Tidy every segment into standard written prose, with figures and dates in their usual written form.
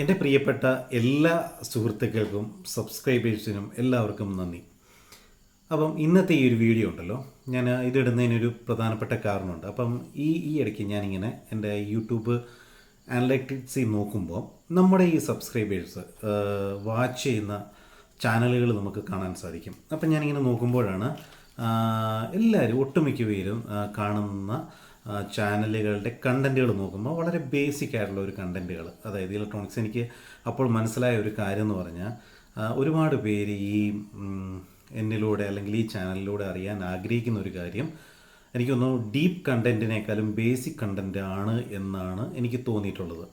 എൻ്റെ പ്രിയപ്പെട്ട എല്ലാ സുഹൃത്തുക്കൾക്കും സബ്സ്ക്രൈബേഴ്സിനും എല്ലാവർക്കും നന്ദി. അപ്പം ഇന്നത്തെ ഈ ഒരു വീഡിയോ ഉണ്ടല്ലോ, ഞാൻ ഇതിടുന്നതിനൊരു പ്രധാനപ്പെട്ട കാരണമുണ്ട്. അപ്പം ഈ ഇടയ്ക്ക് ഞാനിങ്ങനെ എൻ്റെ യൂട്യൂബ് അനലറ്റിക്സിൽ നോക്കുമ്പോൾ നമ്മുടെ ഈ സബ്സ്ക്രൈബേഴ്സ് വാച്ച് ചെയ്യുന്ന ചാനലുകൾ നമുക്ക് കാണാൻ സാധിക്കും. അപ്പം ഞാനിങ്ങനെ നോക്കുമ്പോഴാണ് എല്ലാവരും ഒട്ടുമിക്ക പേരും കാണുന്ന ചാനലുകളുടെ കണ്ടൻറ്റുകൾ നോക്കുമ്പോൾ വളരെ ബേസിക് ആയിട്ടുള്ള ഒരു കണ്ടൻറ്റുകൾ, അതായത് ഇലക്ട്രോണിക്സ്. എനിക്ക് അപ്പോൾ മനസ്സിലായ ഒരു കാര്യം എന്ന് പറഞ്ഞാൽ, ഒരുപാട് പേര് ഈ എന്നിലൂടെ അല്ലെങ്കിൽ ഈ ചാനലിലൂടെ അറിയാൻ ആഗ്രഹിക്കുന്ന ഒരു കാര്യം, എനിക്കൊന്ന് ഡീപ്പ് കണ്ടൻറ്റിനേക്കാളും ബേസിക് കണ്ടൻറ്റ് ആണ് എന്നാണ് എനിക്ക് തോന്നിയിട്ടുള്ളത്.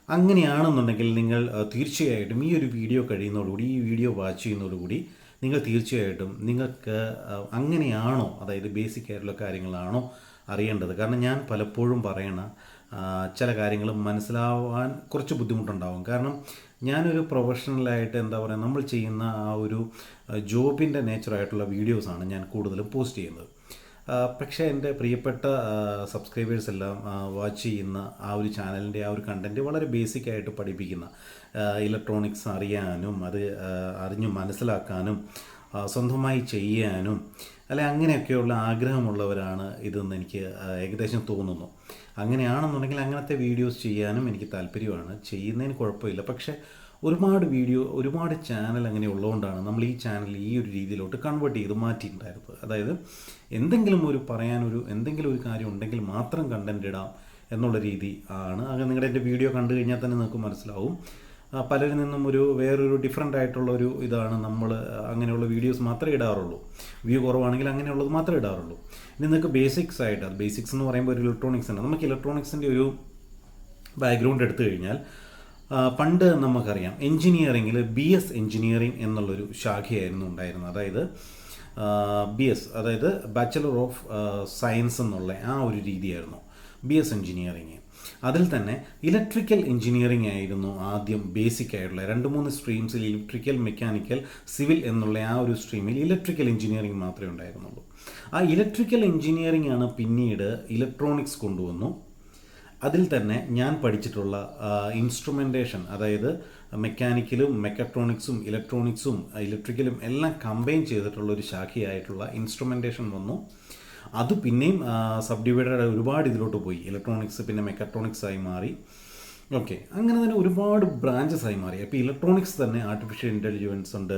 അങ്ങനെയാണെന്നുണ്ടെങ്കിൽ നിങ്ങൾ തീർച്ചയായിട്ടും ഈ ഒരു വീഡിയോ കഴിയുന്നതോടുകൂടി, ഈ വീഡിയോ വാച്ച് ചെയ്യുന്നതോടുകൂടി നിങ്ങൾ തീർച്ചയായിട്ടും നിങ്ങൾക്ക് അങ്ങനെയാണോ, അതായത് ബേസിക് ആയിട്ടുള്ള കാര്യങ്ങളാണോ അറിയേണ്ടത്. കാരണം ഞാൻ പലപ്പോഴും പറയണ ചില കാര്യങ്ങൾ മനസ്സിലാവാൻ കുറച്ച് ബുദ്ധിമുട്ടുണ്ടാകും. കാരണം ഞാനൊരു പ്രൊഫഷണലായിട്ട് എന്താ പറയുക, നമ്മൾ ചെയ്യുന്ന ആ ഒരു ജോബിൻ്റെ നേച്ചറായിട്ടുള്ള വീഡിയോസാണ് ഞാൻ കൂടുതലും പോസ്റ്റ് ചെയ്യുന്നത്. പക്ഷേ എൻ്റെ പ്രിയപ്പെട്ട സബ്സ്ക്രൈബേഴ്സ് എല്ലാം വാച്ച് ചെയ്യുന്ന ആ ഒരു ചാനലിൻ്റെ ആ ഒരു കണ്ടൻറ്റ് വളരെ ബേസിക്കായിട്ട് പഠിപ്പിക്കുന്ന, ഇലക്ട്രോണിക്സ് അറിയാനും അത് അറിഞ്ഞു മനസ്സിലാക്കാനും സ്വന്തമായി ചെയ്യാനും അല്ലെ അങ്ങനെയൊക്കെയുള്ള ആഗ്രഹമുള്ളവരാണ് ഇതെന്ന് എനിക്ക് ഏകദേശം തോന്നുന്നു. അങ്ങനെയാണെന്നുണ്ടെങ്കിൽ അങ്ങനത്തെ വീഡിയോസ് ചെയ്യാനും എനിക്ക് താല്പര്യമാണ്, ചെയ്യുന്നതിന് കുഴപ്പമില്ല. പക്ഷേ ഒരുപാട് ചാനൽ അങ്ങനെ ഉള്ളതുകൊണ്ടാണ് നമ്മൾ ഈ ചാനൽ ഈ ഒരു രീതിയിലോട്ട് കൺവേർട്ട് ചെയ്ത് മാറ്റിയിട്ടുണ്ടായിരുന്നത്. അതായത് എന്തെങ്കിലും ഒരു കാര്യം ഉണ്ടെങ്കിൽ മാത്രം കണ്ടൻറ് ഇടാം എന്നുള്ള രീതി ആണ്. അങ്ങനെ നിങ്ങളുടെ എൻ്റെ വീഡിയോ കണ്ടു കഴിഞ്ഞാൽ തന്നെ നിങ്ങൾക്ക് മനസ്സിലാവും, പലരിൽ നിന്നും വേറൊരു ഡിഫറെൻ്റ് ആയിട്ടുള്ള ഒരു ഇതാണ്. നമ്മൾ അങ്ങനെയുള്ള വീഡിയോസ് മാത്രമേ ഇടാറുള്ളൂ. വ്യൂ കുറവാണെങ്കിൽ അങ്ങനെയുള്ളത് മാത്രമേ ഇടാറുള്ളൂ. ഇനി നിങ്ങൾക്ക് ബേസിക്സ് എന്ന് പറയുമ്പോൾ ഒരു ഇലക്ട്രോണിക്സ് ഉണ്ട്. നമുക്ക് ഇലക്ട്രോണിക്സിൻ്റെ ഒരു ബാക്ക്ഗ്രൗണ്ട് എടുത്തു കഴിഞ്ഞാൽ, പണ്ട് നമുക്കറിയാം എൻജിനീയറിങ്ങിൽ BS എൻജിനീയറിംഗ് എന്നുള്ളൊരു ശാഖയായിരുന്നു ഉണ്ടായിരുന്നത്. അതായത് BS, അതായത് ബാച്ചലർ ഓഫ് സയൻസ് എന്നുള്ള ആ ഒരു രീതിയായിരുന്നു BS എൻജിനീയറിങ്. അതിൽ തന്നെ ഇലക്ട്രിക്കൽ എൻജിനീയറിംഗ് ആയിരുന്നു ആദ്യം ബേസിക് ആയിട്ടുള്ള 2-3 സ്ട്രീംസിൽ, ഇലക്ട്രിക്കൽ, മെക്കാനിക്കൽ, സിവിൽ എന്നുള്ള ആ ഒരു സ്ട്രീമിൽ ഇലക്ട്രിക്കൽ എൻജിനീയറിംഗ് മാത്രമേ ഉണ്ടായിരുന്നുള്ളൂ. ആ ഇലക്ട്രിക്കൽ എൻജിനീയറിംഗ് ആണ് പിന്നീട് ഇലക്ട്രോണിക്സ് കൊണ്ടുവന്നു. അതിൽ തന്നെ ഞാൻ പഠിച്ചിട്ടുള്ള ഇൻസ്ട്രുമെൻറ്റേഷൻ, അതായത് മെക്കാനിക്കലും മെക്കട്രോണിക്സും ഇലക്ട്രോണിക്സും ഇലക്ട്രിക്കലും എല്ലാം കമ്പൈൻ ചെയ്തിട്ടുള്ള ഒരു ശാഖയായിട്ടുള്ള ഇൻസ്ട്രുമെൻറ്റേഷൻ വന്നു. അത് പിന്നെയും സബ് ഡിവൈഡഡ് ഒരുപാട് ഇതിലോട്ട് പോയി. ഇലക്ട്രോണിക്സ് പിന്നെ മെക്കട്രോണിക്സ് ആയി മാറി. ഓക്കെ, അങ്ങനെ തന്നെ ഒരുപാട് ബ്രാഞ്ചസ് ആയി മാറി. അപ്പോൾ ഇലക്ട്രോണിക്സ് തന്നെ ആർട്ടിഫിഷ്യൽ ഇൻ്റലിജൻസ് ഉണ്ട്,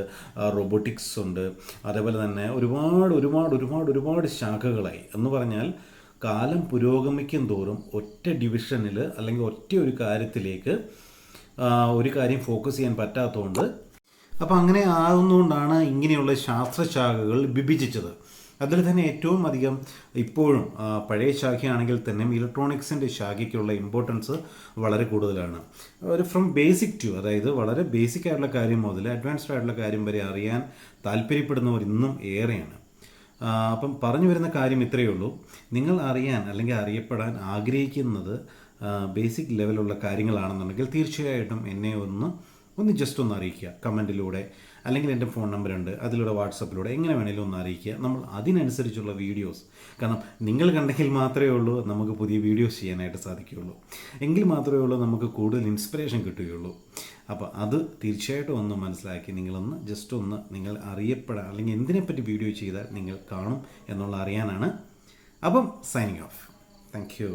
റോബോട്ടിക്സ് ഉണ്ട്, അതേപോലെ തന്നെ ഒരുപാട് ശാഖകളായി. എന്ന് പറഞ്ഞാൽ കാലം പുരോഗമിക്കും തോറും ഒറ്റ ഡിവിഷനിൽ അല്ലെങ്കിൽ ഒറ്റ ഒരു കാര്യത്തിലേക്ക് ഒരു കാര്യം ഫോക്കസ് ചെയ്യാൻ പറ്റാത്തതുകൊണ്ട്, അപ്പോൾ അങ്ങനെ ആകുന്നതുകൊണ്ടാണ് ഇങ്ങനെയുള്ള ശാസ്ത്രശാഖകൾ വിഭജിച്ചത്. അതിൽ തന്നെ ഏറ്റവും അധികം ഇപ്പോഴും പഴയ ശാഖയാണെങ്കിൽ തന്നെ ഇലക്ട്രോണിക്സിൻ്റെ ശാഖയ്ക്കുള്ള ഇമ്പോർട്ടൻസ് വളരെ കൂടുതലാണ്. ഫ്രം ബേസിക് ടു, അതായത് വളരെ ബേസിക് ആയിട്ടുള്ള കാര്യം മുതൽ അഡ്വാൻസ്ഡ് ആയിട്ടുള്ള കാര്യം വരെ അറിയാൻ താല്പര്യപ്പെടുന്നവർ ഇന്നും ഏറെയാണ്. അപ്പം പറഞ്ഞു വരുന്ന കാര്യം ഇത്രയേ ഉള്ളൂ. നിങ്ങൾ അറിയാൻ അല്ലെങ്കിൽ അറിയപ്പെടാൻ ആഗ്രഹിക്കുന്നത് ബേസിക് ലെവലുള്ള കാര്യങ്ങളാണെന്നുണ്ടെങ്കിൽ തീർച്ചയായിട്ടും എന്നെ ഒന്ന് ജസ്റ്റ് ഒന്ന് അറിയിക്കുക, കമൻറ്റിലൂടെ, അല്ലെങ്കിൽ എൻ്റെ ഫോൺ നമ്പറുണ്ട്, അതിലൂടെ വാട്സപ്പിലൂടെ, എങ്ങനെ വേണമെങ്കിലും ഒന്ന് അറിയിക്കുക. നമ്മൾ അതിനനുസരിച്ചുള്ള വീഡിയോസ്, കാരണം നിങ്ങൾ കണ്ടെങ്കിൽ മാത്രമേ ഉള്ളൂ നമുക്ക് പുതിയ വീഡിയോസ് ചെയ്യാനായിട്ട് സാധിക്കുകയുള്ളൂ. എങ്കിൽ മാത്രമേ ഉള്ളൂ നമുക്ക് കൂടുതൽ ഇൻസ്പിറേഷൻ കിട്ടുകയുള്ളൂ. അപ്പോൾ അത് തീർച്ചയായിട്ടും ഒന്ന് മനസ്സിലാക്കി നിങ്ങൾ അറിയപ്പെടാൻ, അല്ലെങ്കിൽ എന്തിനെപ്പറ്റി വീഡിയോ ചെയ്താൽ നിങ്ങൾ കാണും എന്നുള്ള അറിയാനാണ്. അപ്പം സൈനിങ് ഓഫ്. Thank you.